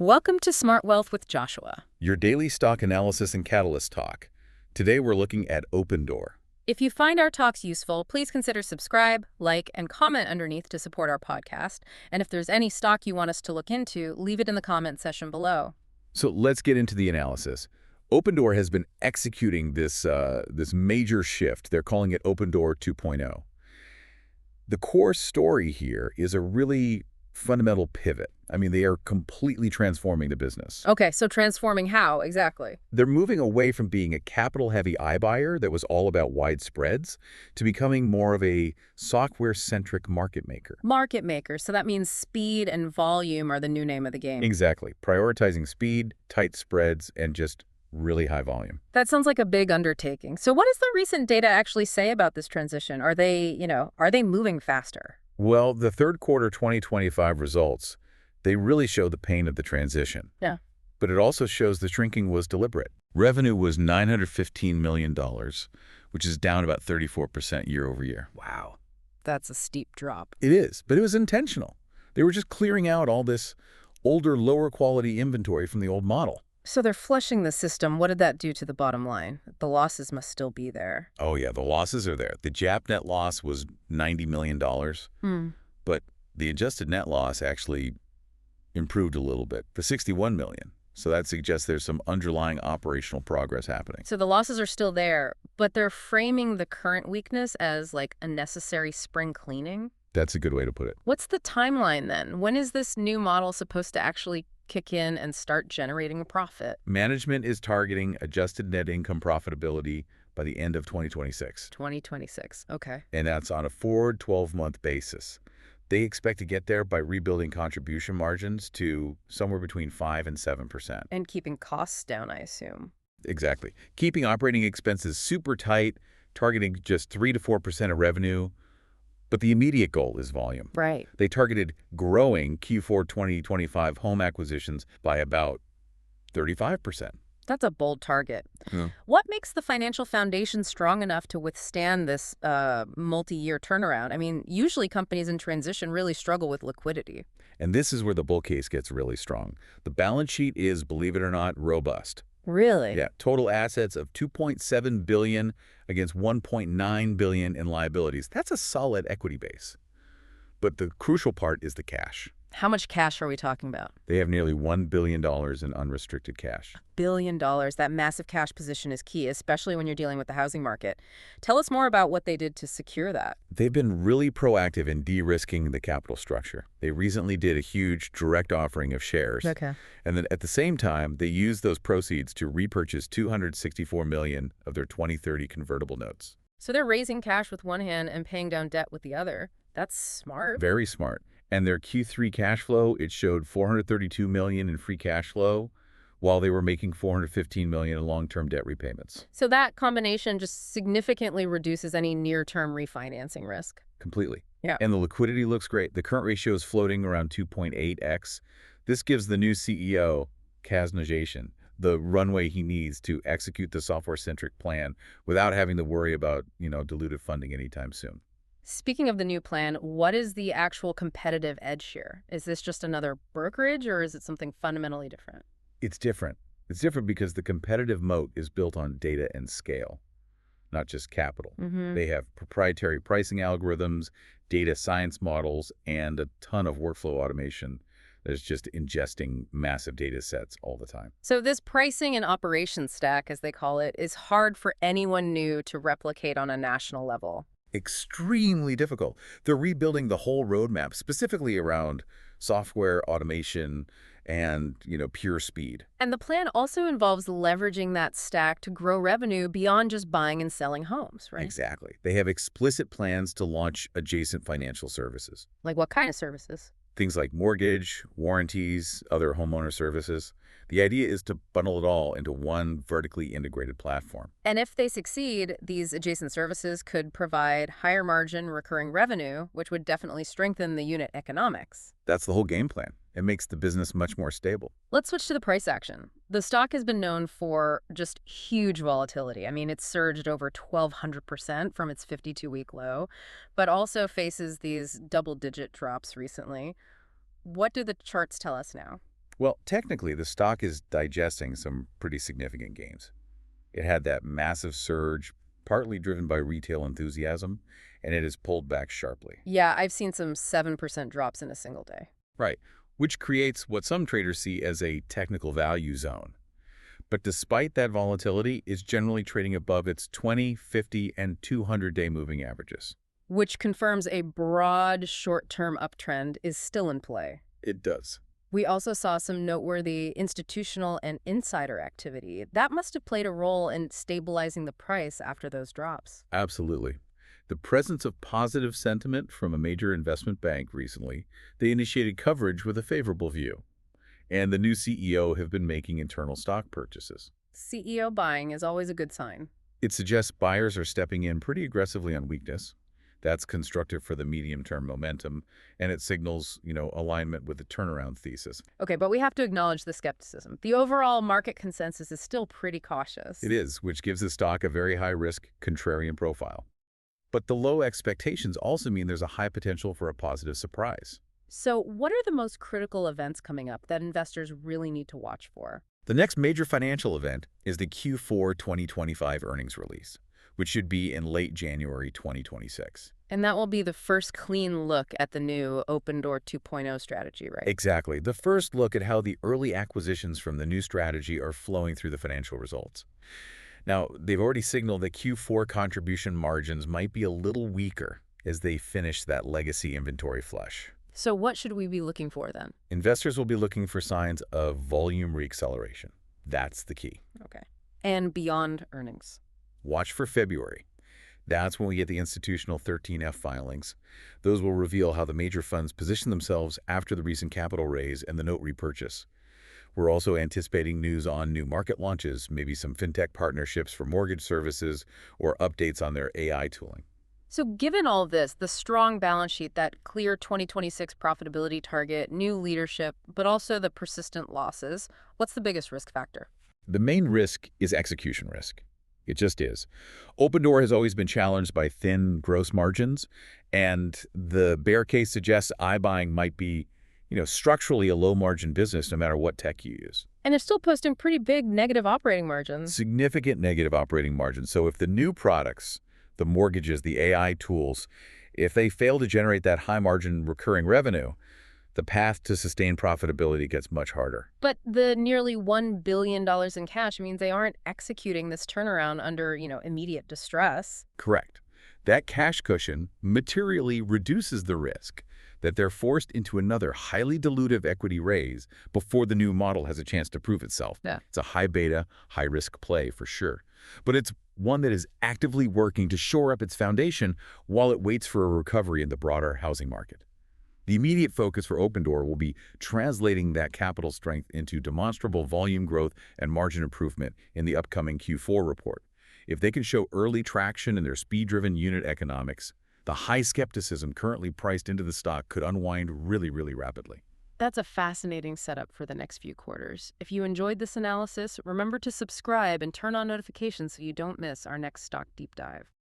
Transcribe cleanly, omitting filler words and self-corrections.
Welcome to Smart Wealth with Joshua. Your daily stock analysis and catalyst talk. Today we're looking at Opendoor. If you find our talks useful, please consider subscribe, like, and comment underneath to support our podcast. And if there's any stock you want us to look into, leave it in the comment section below. So let's get into the analysis. Opendoor has been executing this major shift. They're calling it Opendoor 2.0. The core story here is a really fundamental pivot. I mean, they are completely transforming the business. Okay, so transforming how exactly? They're moving away from being a capital-heavy iBuyer that was all about wide spreads to becoming more of a software-centric market maker. Market maker, so that means speed and volume are the new name of the game. Exactly. Prioritizing speed, tight spreads, and just really high volume. That sounds like a big undertaking. So what does the recent data actually say about this transition? Are they moving faster? Well, the third quarter 2025 results, they really show the pain of the transition. Yeah. But it also shows the shrinking was deliberate. Revenue was $915 million, which is down about 34% year over year. Wow. That's a steep drop. It is, but it was intentional. They were just clearing out all this older, lower quality inventory from the old model. So they're flushing the system. What did that do to the bottom line? The losses must still be there. Oh, yeah, the losses are there. The GAAP net loss was $90 million, but the adjusted net loss actually improved a little bit to $61 million. So that suggests there's some underlying operational progress happening. So the losses are still there, but they're framing the current weakness as like a necessary spring cleaning? That's a good way to put it. What's the timeline then? When is this new model supposed to actually kick in and start generating a profit? Management is targeting adjusted net income profitability by the end of 2026. 2026, okay. And that's on a forward 12-month basis. They expect to get there by rebuilding contribution margins to somewhere between 5 and 7%. And keeping costs down, I assume. Exactly. Keeping operating expenses super tight, targeting just 3 to 4% of revenue. But the immediate goal is volume. Right. They targeted growing Q4 2025 home acquisitions by about 35%. That's a bold target. Yeah. What makes the financial foundation strong enough to withstand this multi-year turnaround? I mean, usually companies in transition really struggle with liquidity. And this is where the bull case gets really strong. The balance sheet is, believe it or not, robust. Really? Yeah, total assets of $2.7 billion against $1.9 billion in liabilities. That's a solid equity base. But the crucial part is the cash. How much cash are we talking about? They have nearly $1 billion in unrestricted cash. $1 billion. That massive cash position is key, especially when you're dealing with the housing market. Tell us more about what they did to secure that. They've been really proactive in de-risking the capital structure. They recently did a huge direct offering of shares. Okay. And then at the same time, they used those proceeds to repurchase $264 million of their 2030 convertible notes. So they're raising cash with one hand and paying down debt with the other. That's smart. Very smart. And their Q3 cash flow, it showed $432 million in free cash flow, while they were making $415 million in long-term debt repayments. So that combination just significantly reduces any near-term refinancing risk. Completely. Yeah. And the liquidity looks great. The current ratio is floating around 2.8x. This gives the new CEO, Kaz Najatian, the runway he needs to execute the software-centric plan without having to worry about, dilutive funding anytime soon. Speaking of the new plan, what is the actual competitive edge here? Is this just another brokerage, or is it something fundamentally different? It's different. It's different because the competitive moat is built on data and scale, not just capital. They have proprietary pricing algorithms, data science models, and a ton of workflow automation that's just ingesting massive data sets all the time. So this pricing and operations stack, as they call it, is hard for anyone new to replicate on a national level. Extremely difficult. They're rebuilding the whole roadmap, specifically around software, automation, and, pure speed. And the plan also involves leveraging that stack to grow revenue beyond just buying and selling homes, right? Exactly. They have explicit plans to launch adjacent financial services. Like what kind of services? Things like mortgage, warranties, other homeowner services. The idea is to bundle it all into one vertically integrated platform. And if they succeed, these adjacent services could provide higher margin recurring revenue, which would definitely strengthen the unit economics. That's the whole game plan. It makes the business much more stable. Let's switch to the price action. The stock has been known for just huge volatility. I mean, it's surged over 1,200% from its 52-week low, but also faces these double-digit drops recently. What do the charts tell us now? Well, technically, the stock is digesting some pretty significant gains. It had that massive surge, partly driven by retail enthusiasm, and it has pulled back sharply. Yeah, I've seen some 7% drops in a single day. Right, which creates what some traders see as a technical value zone. But despite that volatility, it's generally trading above its 20, 50, and 200-day moving averages. Which confirms a broad short-term uptrend is still in play. It does. We also saw some noteworthy institutional and insider activity. That must have played a role in stabilizing the price after those drops. Absolutely. The presence of positive sentiment from a major investment bank recently, they initiated coverage with a favorable view. And the new CEO have been making internal stock purchases. CEO buying is always a good sign. It suggests buyers are stepping in pretty aggressively on weakness. That's constructive for the medium-term momentum, and it signals, alignment with the turnaround thesis. Okay, but we have to acknowledge the skepticism. The overall market consensus is still pretty cautious. It is, which gives the stock a very high-risk, contrarian profile. But the low expectations also mean there's a high potential for a positive surprise. So what are the most critical events coming up that investors really need to watch for? The next major financial event is the Q4 2025 earnings release, which should be in late January 2026. And that will be the first clean look at the new Opendoor 2.0 strategy, right? Exactly. The first look at how the early acquisitions from the new strategy are flowing through the financial results. Now, they've already signaled that Q4 contribution margins might be a little weaker as they finish that legacy inventory flush. So what should we be looking for then? Investors will be looking for signs of volume reacceleration. That's the key. Okay. And beyond earnings. Watch for February. That's when we get the institutional 13F filings. Those will reveal how the major funds position themselves after the recent capital raise and the note repurchase. We're also anticipating news on new market launches, maybe some fintech partnerships for mortgage services, or updates on their AI tooling. So given all of this, the strong balance sheet, that clear 2026 profitability target, new leadership, but also the persistent losses, what's the biggest risk factor? The main risk is execution risk. It just is. Opendoor has always been challenged by thin gross margins, and the bear case suggests iBuying might be, structurally a low-margin business no matter what tech you use. And they're still posting pretty big negative operating margins. Significant negative operating margins. So if the new products, the mortgages, the AI tools, if they fail to generate that high-margin recurring revenue, the path to sustained profitability gets much harder. But the nearly $1 billion in cash means they aren't executing this turnaround under, immediate distress. Correct. That cash cushion materially reduces the risk that they're forced into another highly dilutive equity raise before the new model has a chance to prove itself. Yeah. It's a high beta, high risk play for sure. But it's one that is actively working to shore up its foundation while it waits for a recovery in the broader housing market. The immediate focus for Opendoor will be translating that capital strength into demonstrable volume growth and margin improvement in the upcoming Q4 report. If they can show early traction in their speed-driven unit economics, the high skepticism currently priced into the stock could unwind really, really rapidly. That's a fascinating setup for the next few quarters. If you enjoyed this analysis, remember to subscribe and turn on notifications so you don't miss our next stock deep dive.